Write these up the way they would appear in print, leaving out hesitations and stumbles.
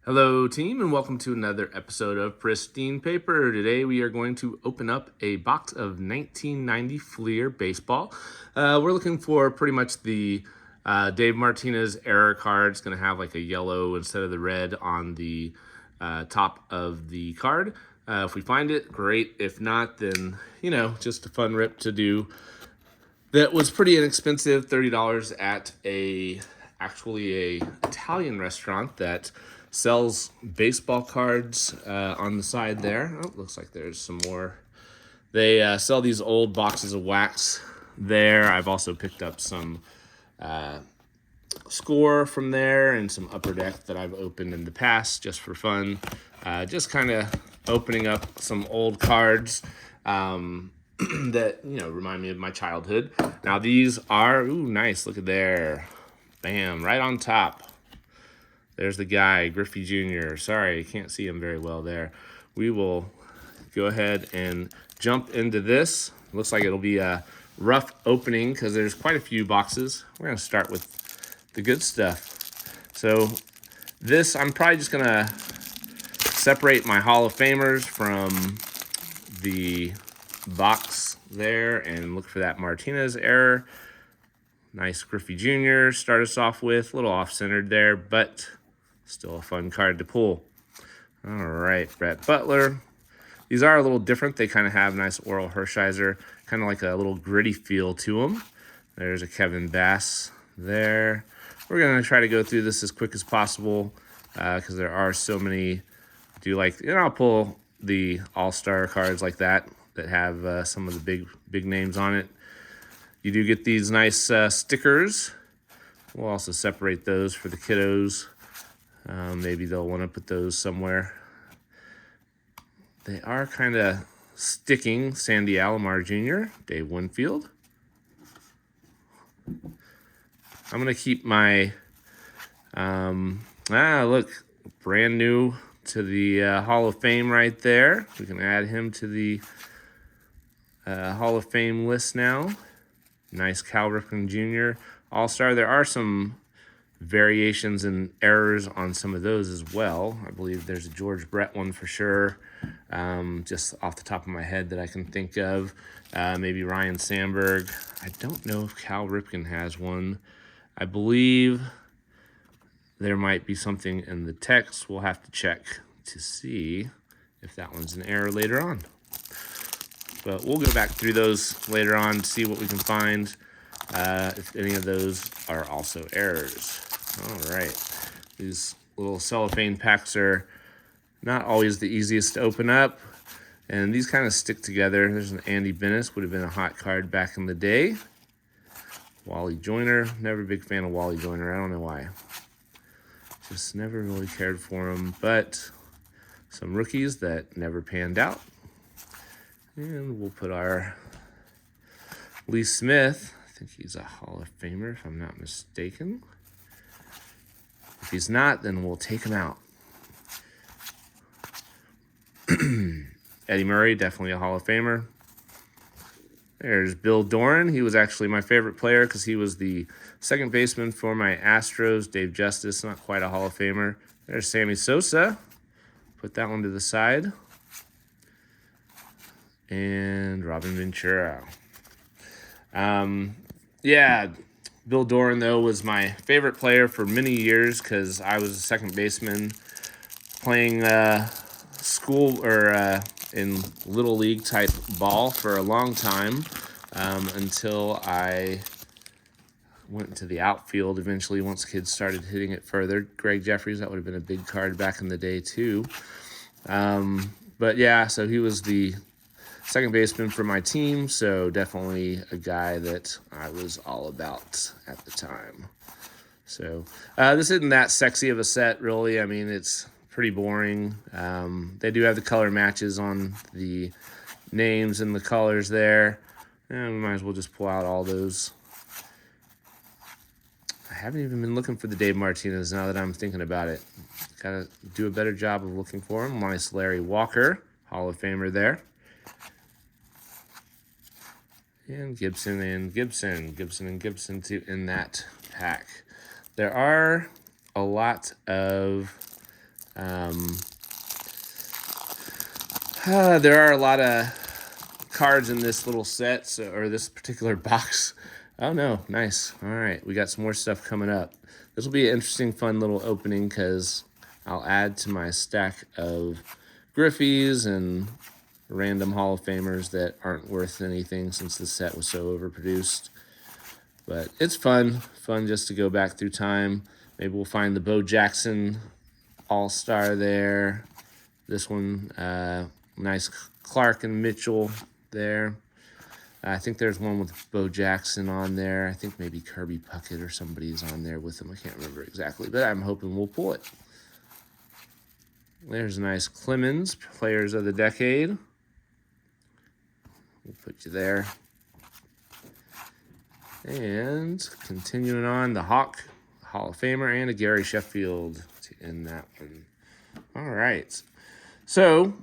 Hello, team, and welcome to another episode of Pristine Paper. Today, we are going to open up a box of 1990 Fleer baseball. We're looking for pretty much the Dave Martinez error card. It's going to have like a yellow instead of the red on the top of the card. If we find it, great. If not, then, just a fun rip to do. That was pretty inexpensive, $30 at actually a Italian restaurant that sells baseball cards on the side there. Oh, looks like there's some more. They sell these old boxes of wax there. I've also picked up some score from there and some upper deck that I've opened in the past just for fun. Just kind of opening up some old cards. That remind me of my childhood. Now these are nice. Look at there, bam, right on top. There's the guy, Griffey Jr. Sorry, I can't see him very well there. We will go ahead and jump into this. Looks like it'll be a rough opening because there's quite a few boxes. We're gonna start with the good stuff. So this, I'm probably just gonna separate my Hall of Famers from the box there and look for that Martinez error. Nice Griffey Jr. start us off with, a little off-centered there, but still a fun card to pull. All right, Brett Butler. These are a little different. They kind of have nice Oral Hershiser, kind of like a little gritty feel to them. There's a Kevin Bass there. We're going to try to go through this as quick as possible because there are so many. I'll pull the All-Star cards like that have some of the big names on it. You do get these nice stickers. We'll also separate those for the kiddos. Maybe they'll want to put those somewhere. They are kind of sticking. Sandy Alomar Jr., Dave Winfield. I'm going to keep my, look, brand new to the Hall of Fame right there. We can add him to the Hall of Fame list now. Nice Cal Ripken Jr. All-Star. There are some variations and errors on some of those as well. I believe there's a George Brett one for sure. Just off the top of my head that I can think of. Maybe Ryan Sandberg. I don't know if Cal Ripken has one. I believe there might be something in the text. We'll have to check to see if that one's an error later on. But we'll go back through those later on to see what we can find, if any of those are also errors. All right. These little cellophane packs are not always the easiest to open up, and these kind of stick together. There's an Andy Bennis, would have been a hot card back in the day. Wally Joyner, never a big fan of Wally Joyner. I don't know why. Just never really cared for him, but some rookies that never panned out. And we'll put our Lee Smith. I think he's a Hall of Famer, if I'm not mistaken. If he's not, then we'll take him out. Eddie Murray, definitely a Hall of Famer. There's Bill Doran. He was actually my favorite player because he was the second baseman for my Astros. Dave Justice, not quite a Hall of Famer. There's Sammy Sosa. Put that one to the side. And Robin Ventura. Bill Doran, though, was my favorite player for many years because I was a second baseman playing school or in little league type ball for a long time until I went into the outfield eventually once kids started hitting it further. Greg Jeffries, that would have been a big card back in the day, too. So he was the second baseman for my team, so definitely a guy that I was all about at the time. So this isn't that sexy of a set, really. I mean, it's pretty boring. They do have the color matches on the names and the colors there. And we might as well just pull out all those. I haven't even been looking for the Dave Martinez now that I'm thinking about it. Gotta do a better job of looking for him. Nice Larry Walker, Hall of Famer there. And Gibson and Gibson too in that pack. There are a lot of There are a lot of cards in this little set, or this particular box. Oh no, nice. All right, we got some more stuff coming up. This will be an interesting, fun little opening because I'll add to my stack of Griffies and random Hall of Famers that aren't worth anything since the set was so overproduced. But it's fun just to go back through time. Maybe we'll find the Bo Jackson All-Star there. This one, nice Clark and Mitchell there. I think there's one with Bo Jackson on there. I think maybe Kirby Puckett or somebody's on there with him. I can't remember exactly, but I'm hoping we'll pull it. There's a nice Clemens, Players of the Decade. We'll put you there. And continuing on, the Hawk, Hall of Famer, and a Gary Sheffield to end that one. All right. So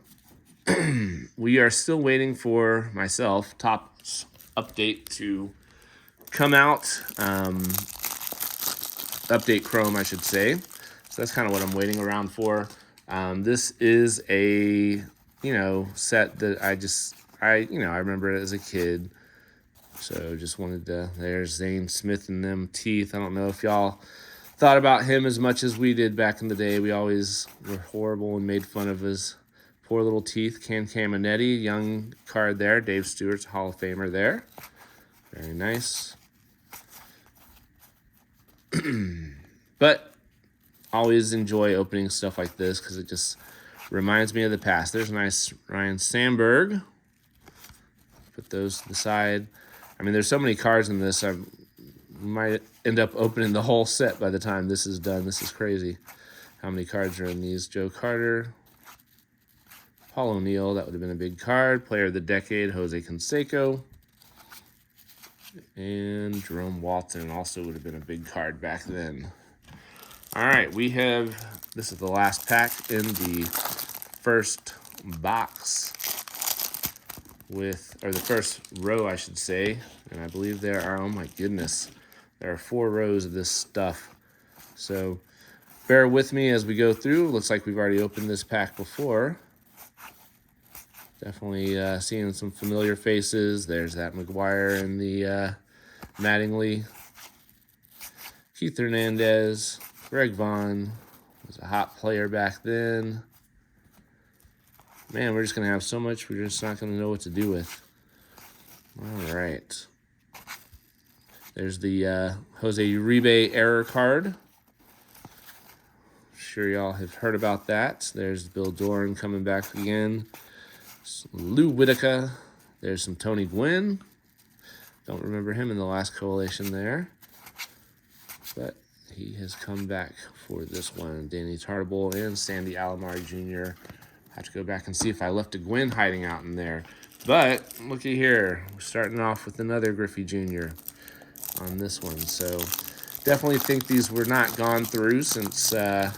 we are still waiting for myself, Topps update to come out. Update Chrome, I should say. So that's kind of what I'm waiting around for. This is a, set that I remember it as a kid. So just wanted to, there's Zane Smith and them teeth. I don't know if y'all thought about him as much as we did back in the day. We always were horrible and made fun of his poor little teeth. Ken Caminetti, young card there. Dave Stewart's Hall of Famer there. Very nice. But always enjoy opening stuff like this because it just reminds me of the past. There's a nice Ryan Sandberg. Put those to the side. I mean, there's so many cards in this, I might end up opening the whole set by the time this is done. This is crazy how many cards are in these. Joe Carter, Paul O'Neill, that would have been a big card. Player of the Decade, Jose Canseco. And Jerome Walton also would have been a big card back then. All right, this is the last pack in the first box. Or the first row, I should say. And I believe there are, oh my goodness, there are 4 rows of this stuff. So bear with me as we go through. Looks like we've already opened this pack before. Definitely seeing some familiar faces. There's that McGuire and the Mattingly. Keith Hernandez, Greg Vaughn was a hot player back then. Man, we're just going to have so much, we're just not going to know what to do with. All right. There's the Jose Uribe error card. Sure y'all have heard about that. There's Bill Doran coming back again. Lou Whitaker. There's some Tony Gwynn. Don't remember him in the last collation there. But he has come back for this one. Danny Tartable and Sandy Alomar Jr. Have to go back and see if I left a Gwynn hiding out in there. But looky here, we're starting off with another Griffey Jr. on this one. So definitely think these were not gone through since I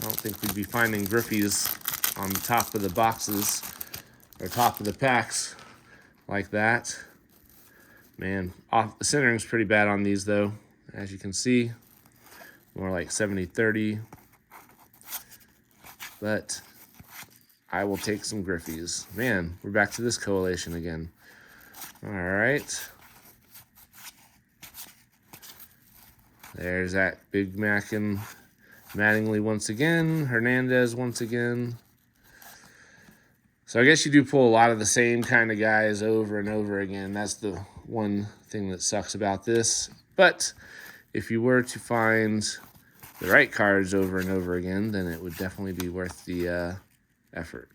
don't think we'd be finding Griffies on the top of the boxes or top of the packs like that. Man, the centering's pretty bad on these though, as you can see. More like 70-30. But I will take some Griffies. Man, we're back to this collation again. All right. There's that Big Mac and Mattingly once again. Hernandez once again. So I guess you do pull a lot of the same kind of guys over and over again. That's the one thing that sucks about this. But if you were to find the right cards over and over again, then it would definitely be worth the effort.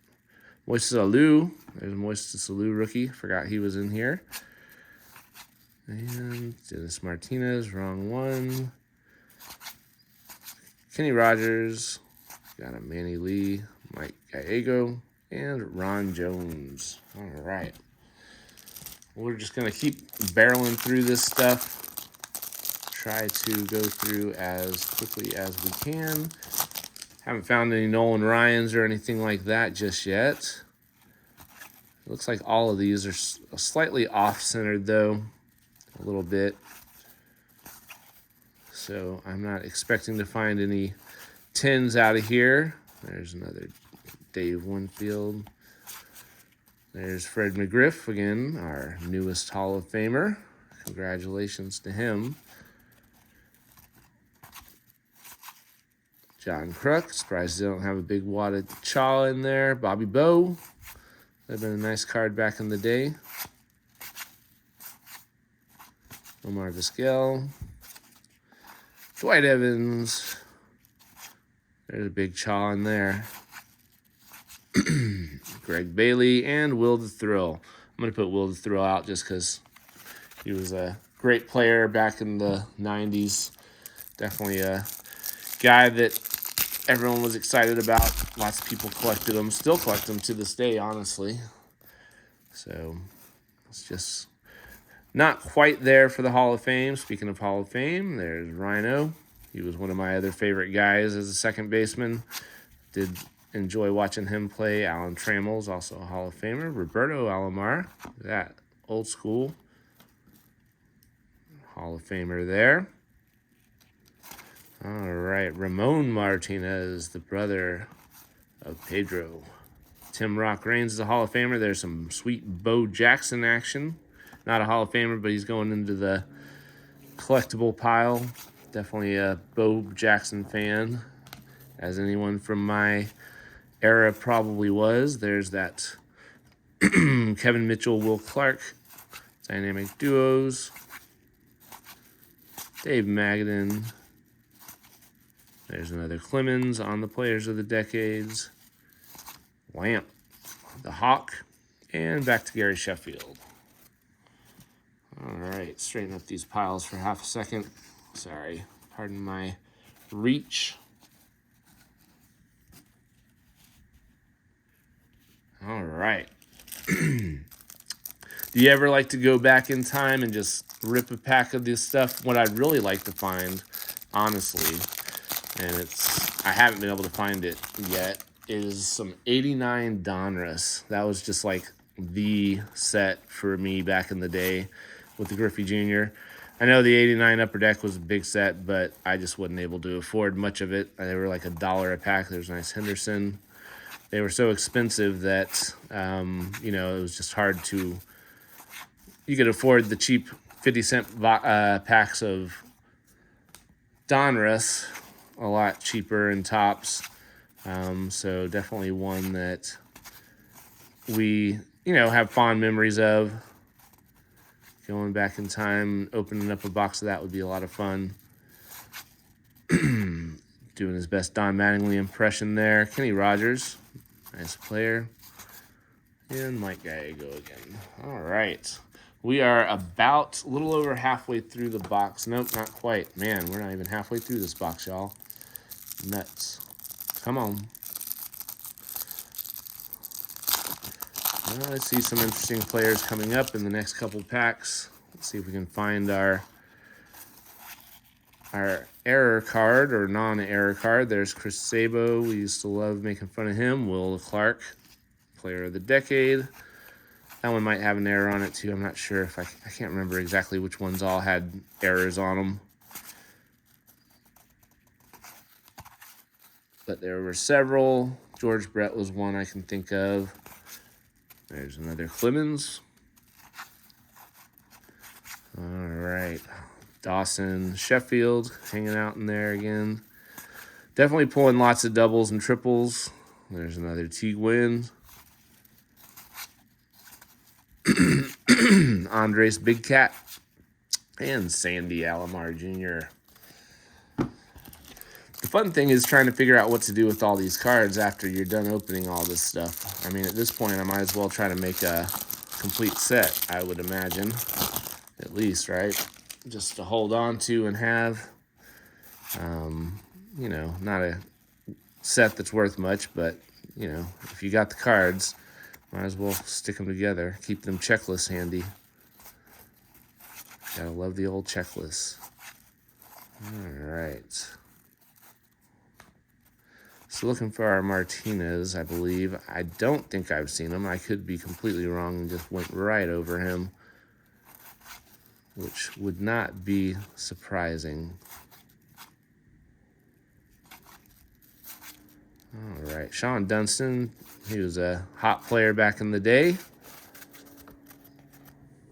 Moises Alou. There's a Moises Alou rookie. Forgot he was in here. And Dennis Martinez, wrong one. Kenny Rogers. Got a Manny Lee, Mike Gallego, and Ron Jones. All right. We're just going to keep barreling through this stuff. Try to go through as quickly as we can. Haven't found any Nolan Ryans or anything like that just yet. It looks like all of these are slightly off-centered though, a little bit. So I'm not expecting to find any 10s out of here. There's another Dave Winfield. There's Fred McGriff again, our newest Hall of Famer. Congratulations to him. John Kruk, surprised they don't have a big wadded Chaw in there. Bobby Bowe, that'd been a nice card back in the day. Omar Vizquel. Dwight Evans. There's a big Chaw in there. Greg Bailey and Will the Thrill. I'm going to put Will the Thrill out just because he was a great player back in the 90s. Definitely a guy that everyone was excited about. Lots of people collected them, still collect them to this day, honestly. So it's just not quite there for the Hall of Fame. Speaking of Hall of Fame, there's Rhino. He was one of my other favorite guys as a second baseman. Did enjoy watching him play. Alan Trammell's also a Hall of Famer. Roberto Alomar, that old school Hall of Famer there. All right, Ramon Martinez, the brother of Pedro. Tim Rock Reigns is a Hall of Famer. There's some sweet Bo Jackson action. Not a Hall of Famer, but he's going into the collectible pile. Definitely a Bo Jackson fan, as anyone from my era probably was. There's that Kevin Mitchell, Will Clark, dynamic duos. Dave Magadan. There's another Clemens on the Players of the Decades. Lamp, the Hawk, and back to Gary Sheffield. All right, straighten up these piles for half a second. Sorry, pardon my reach. All right. Do you ever like to go back in time and just rip a pack of this stuff? What I'd really like to find, honestly, and I haven't been able to find it yet, is some 89 Donruss. That was just like the set for me back in the day with the Griffey Jr. I know the 89 Upper Deck was a big set, but I just wasn't able to afford much of it. They were like $1 a pack. There's a nice Henderson. They were so expensive that, it was just hard to... You could afford the cheap 50-cent packs of Donruss a lot cheaper in tops. So definitely one that we, have fond memories of. Going back in time, opening up a box of that would be a lot of fun. Doing his best Don Mattingly impression there. Kenny Rogers, nice player. And Mike Gallego again. All right. We are about a little over halfway through the box. Nope, not quite. Man, we're not even halfway through this box, y'all. Nuts. Come on. Well, I see some interesting players coming up in the next couple packs. Let's see if we can find our error card or non-error card. There's Chris Sabo. We used to love making fun of him. Will Clark, Player of the Decade. That one might have an error on it too. I'm not sure if I can't remember exactly which ones all had errors on them. But there were several. George Brett was one I can think of. There's another Clemens. All right. Dawson, Sheffield, hanging out in there again. Definitely pulling lots of doubles and triples. There's another T. Gwynn. Andres Big Cat. And Sandy Alomar Jr. The fun thing is trying to figure out what to do with all these cards after you're done opening all this stuff. I mean, at this point, I might as well try to make a complete set, I would imagine. At least, right? Just to hold on to and have. Not a set that's worth much, but, if you got the cards, might as well stick them together. Keep them checklists handy. Gotta love the old checklists. All right. So looking for our Martinez, I believe. I don't think I've seen him. I could be completely wrong and just went right over him, which would not be surprising. All right, Sean Dunston. He was a hot player back in the day.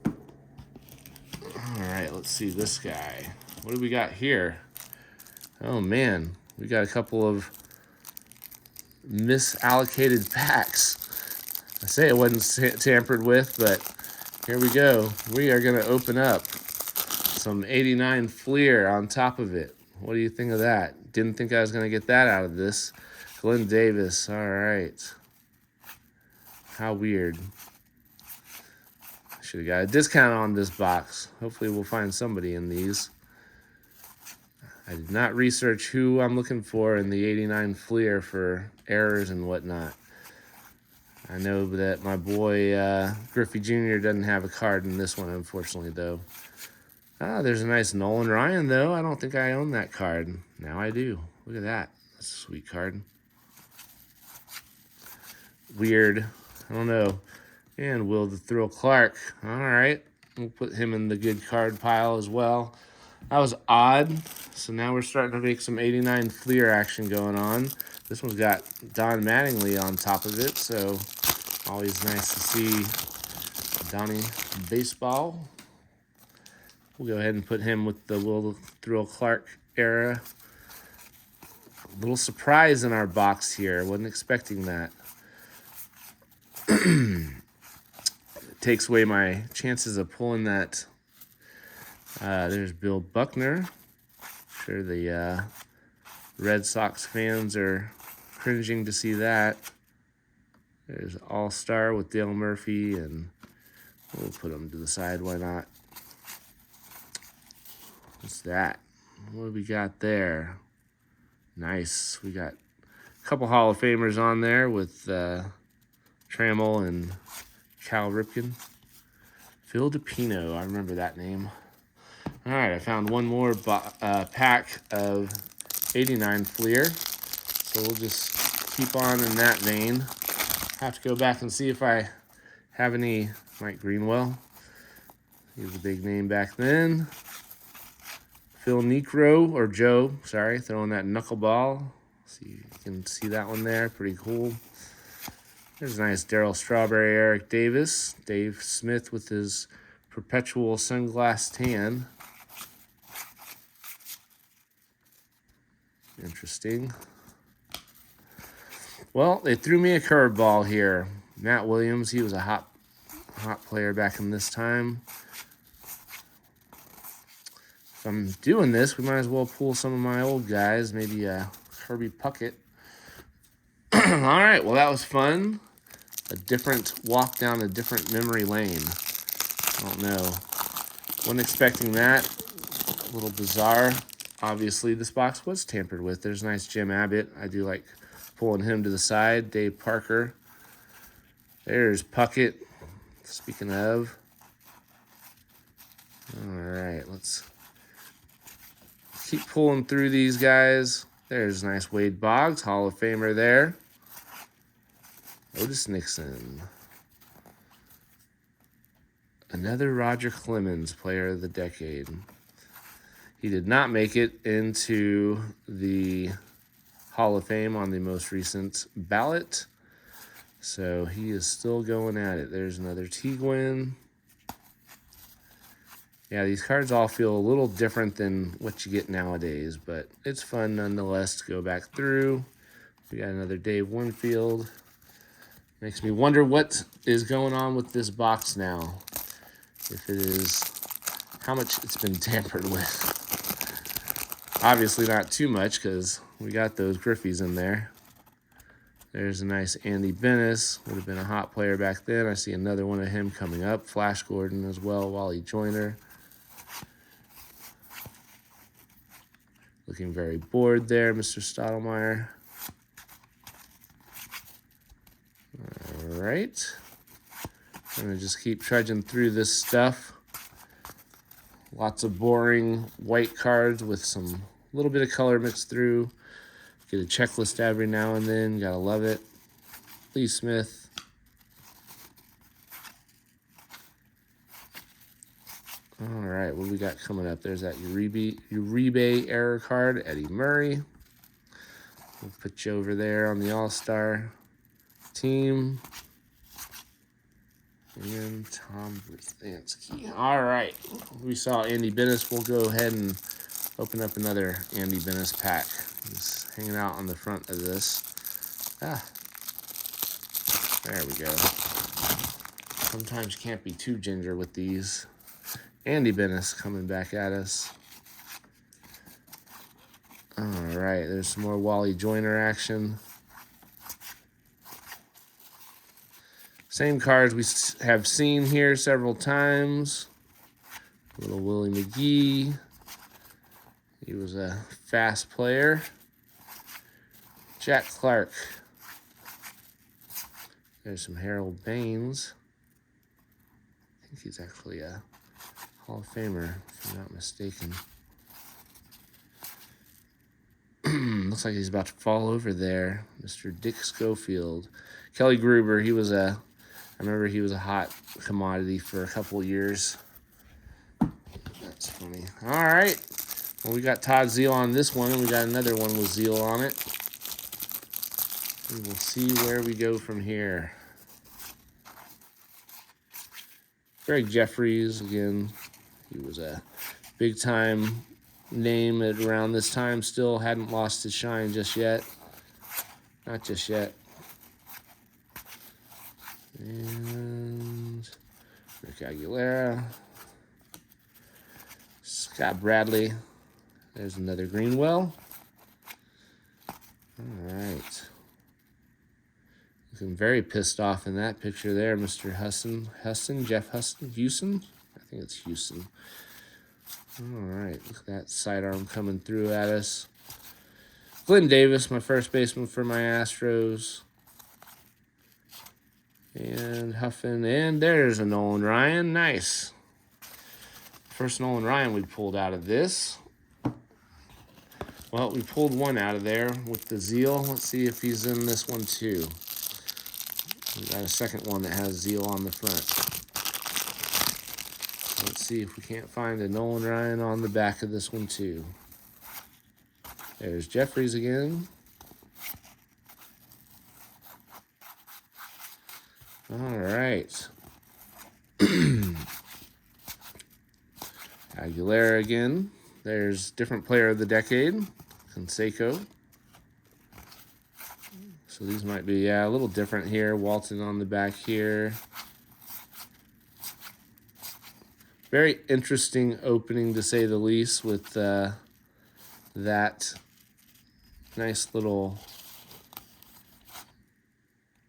All right, let's see this guy. What do we got here? Oh, man. We got a couple of misallocated packs. I say it wasn't tampered with, but here we go. We are going to open up some 89 Fleer on top of it. What do you think of that? Didn't think I was going to get that out of this. Glenn Davis. All right. How weird. Should have got a discount on this box. Hopefully we'll find somebody in these. I did not research who I'm looking for in the 89 Fleer for errors and whatnot. I know that my boy Griffey Jr. doesn't have a card in this one, unfortunately, though. Ah, there's a nice Nolan Ryan, though. I don't think I own that card. Now I do. Look at that. That's a sweet card. Weird. I don't know. And Will the Thrill Clark. All right. We'll put him in the good card pile as well. That was odd. So now we're starting to make some 89 Fleer action going on. This one's got Don Mattingly on top of it, so always nice to see Donnie baseball. We'll go ahead and put him with the Will the Thrill Clark era. A little surprise in our box here. Wasn't expecting that. It takes away my chances of pulling that. There's Bill Buckner. Sure the Red Sox fans are cringing to see that. There's All-Star with Dale Murphy, and we'll put him to the side. Why not? What's that? What do we got there? Nice. We got a couple Hall of Famers on there with Trammell and Cal Ripken. Phil DePino. I remember that name. All right, I found one more pack of 89 Fleer. So we'll just keep on in that vein. Have to go back and see if I have any Mike Greenwell. He was a big name back then. Phil Necro, or Joe, sorry, throwing that knuckleball. See, you can see that one there, pretty cool. There's a nice Darryl Strawberry, Eric Davis. Dave Smith with his perpetual sunglass tan. Interesting. Well, they threw me a curveball here. Matt Williams, he was a hot player back in this time. If I'm doing this, we might as well pull some of my old guys, maybe Kirby Puckett. All right, well, that was fun. A different walk down a different memory lane. I don't know. Wasn't expecting that. A little bizarre. Obviously, this box was tampered with. There's a nice Jim Abbott. I do like pulling him to the side. Dave Parker. There's Puckett. Speaking of. All right, let's keep pulling through these guys. There's a nice Wade Boggs, Hall of Famer there. Otis Nixon. Another Roger Clemens, player of the decade. He did not make it into the Hall of Fame on the most recent ballot. So he is still going at it. There's another Teaguin. Yeah, these cards all feel a little different than what you get nowadays, but it's fun nonetheless to go back through. We got another Dave Winfield. Makes me wonder what is going on with this box now. If it is, how much it's been tampered with. Obviously not too much because we got those Griffies in there. There's a nice Andy Bennis. Would have been a hot player back then. I see another one of him coming up. Flash Gordon as well, Wally Joyner. Looking very bored there, Mr. Stottlemyre. All right. I'm going to just keep trudging through this stuff. Lots of boring white cards with some little bit of color mixed through. Get a checklist every now and then. Gotta love it. Lee Smith. All right, what do we got coming up? There's that Uribe error card. Eddie Murray. We'll put you over there on the All-Star team. And Tom Brzezinski. All right. We saw Andy Bennis. We'll go ahead and open up another Andy Bennis pack. He's hanging out on the front of this. There we go. Sometimes you can't be too ginger with these. Andy Bennis coming back at us. All right. There's some more Wally Joyner action. Same cards we have seen here several times. Little Willie McGee. He was a fast player. Jack Clark. There's some Harold Baines. I think he's actually a Hall of Famer, if I'm not mistaken. Looks like he's about to fall over there. Mr. Dick Schofield. Kelly Gruber, I remember he was a hot commodity for a couple of years. That's funny. All right. Well, we got Todd Zeal on this one, and we got another one with Zeal on it. We will see where we go from here. Greg Jeffries, again, he was a big-time name at around this time. Still hadn't lost his shine just yet. Not just yet. And Rick Aguilera. Scott Bradley. There's another Greenwell. All right. Looking very pissed off in that picture there, Mr. Jeff Houston? I think it's Houston. All right, look at that sidearm coming through at us. Glenn Davis, my first baseman for my Astros. And Huffin, and there's a Nolan Ryan. Nice. First Nolan Ryan we pulled out of this. Well, we pulled one out of there with the Zeal. Let's see if he's in this one too. We got a second one that has Zeal on the front. Let's see if we can't find a Nolan Ryan on the back of this one too. There's Jeffries again. All right. Aguilera again. There's different player of the decade, Canseco. So these might be, a little different here. Walton on the back here. Very interesting opening, to say the least, with that nice little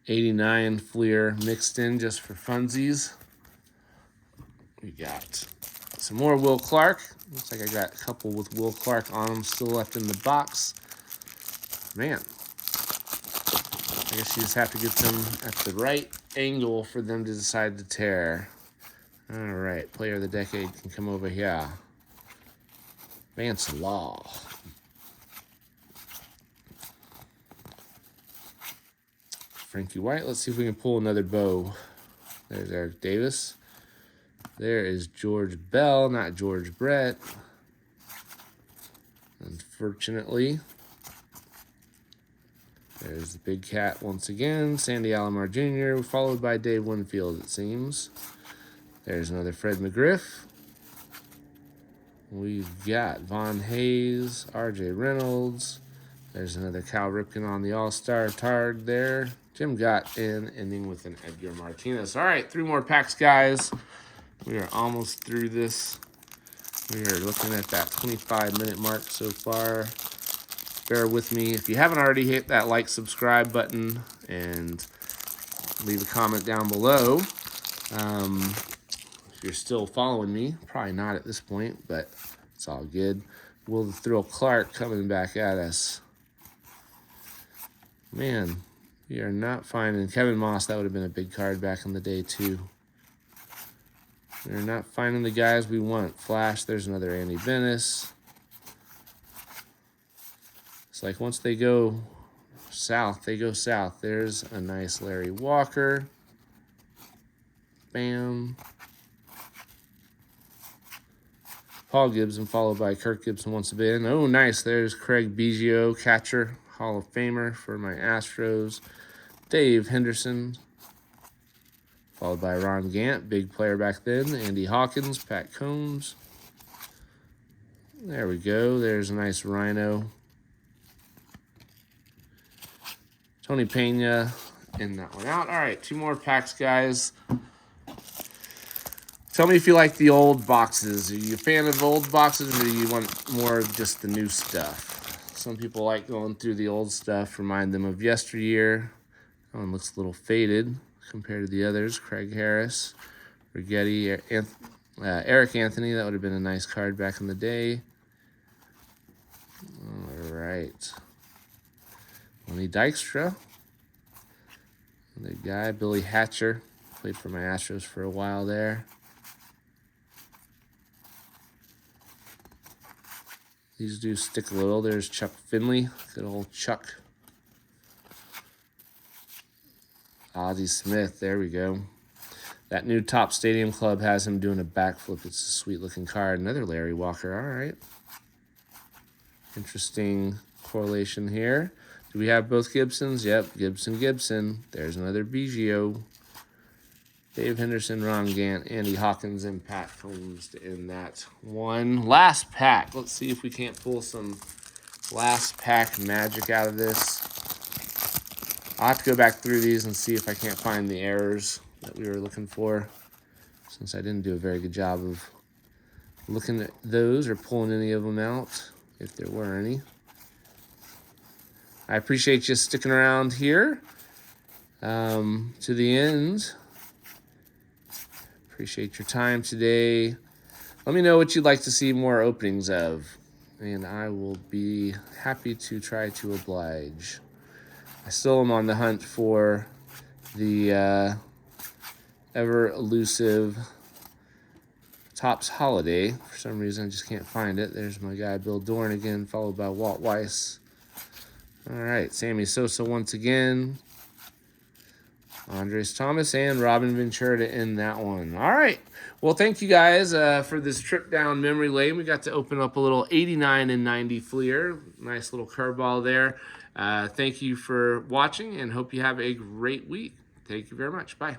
89 Fleer mixed in just for funsies. We got some more Will Clark. Looks like I got a couple with Will Clark on them still left in the box. Man, I guess you just have to get them at the right angle for them to decide to tear. All right, player of the decade can come over here. Vance Law. Frankie White. Let's see if we can pull another bow. There's Eric Davis. There is George Bell, not George Brett. Unfortunately. There's the big cat once again. Sandy Alomar Jr., followed by Dave Winfield, it seems. There's another Fred McGriff. We've got Von Hayes, R.J. Reynolds. There's another Cal Ripken on the All-Star card there. Jim Gott in, ending with an Edgar Martinez. All right, 3 more packs, guys. We are almost through this. We are looking at that 25-minute mark so far. Bear with me. If you haven't already, hit that like, subscribe button, and leave a comment down below. If you're still following me, probably not at this point, but it's all good. Will Thrill Clark coming back at us. Man, we are not finding Kevin Moss. That would have been a big card back in the day, too. We're not finding the guys we want. Flash, there's another Andy Bennis. It's like once they go south, they go south. There's a nice Larry Walker. Bam. Paul Gibson, followed by Kirk Gibson once again. Oh, nice. There's Craig Biggio, catcher. Hall of Famer for my Astros. Dave Henderson, followed by Ron Gant, big player back then. Andy Hawkins, Pat Combs. There we go. There's a nice Rhino. Tony Pena in that one out. All right, 2 more packs, guys. Tell me if you like the old boxes. Are you a fan of old boxes, or do you want more of just the new stuff? Some people like going through the old stuff, remind them of yesteryear. That one looks a little faded compared to the others. Craig Harris, Rigetti, Eric Anthony. That would have been a nice card back in the day. All right. Lenny Dykstra. The guy, Billy Hatcher. Played for my Astros for a while there. These do stick a little. There's Chuck Finley. Good old Chuck. Ozzie Smith. There we go. That new Top Stadium Club has him doing a backflip. It's a sweet-looking card. Another Larry Walker. All right. Interesting correlation here. Do we have both Gibsons? Yep, Gibson. There's another Biggio. Dave Henderson, Ron Gant, Andy Hawkins, and Pat Combs in that one. Last pack. Let's see if we can't pull some last pack magic out of this. I'll have to go back through these and see if I can't find the errors that we were looking for, since I didn't do a very good job of looking at those or pulling any of them out, if there were any. I appreciate you sticking around here to the end. Appreciate your time today. Let me know what you'd like to see more openings of, and I will be happy to try to oblige. I still am on the hunt for the ever elusive Topps Holiday. For some reason, I just can't find it. There's my guy, Bill Dorn, again, followed by Walt Weiss. All right, Sammy Sosa once again. Andres Thomas and Robin Ventura to end that one. All right. Well, thank you guys for this trip down memory lane. We got to open up a little 89 and 90 Fleer. Nice little curveball there. Thank you for watching, and hope you have a great week. Thank you very much. Bye.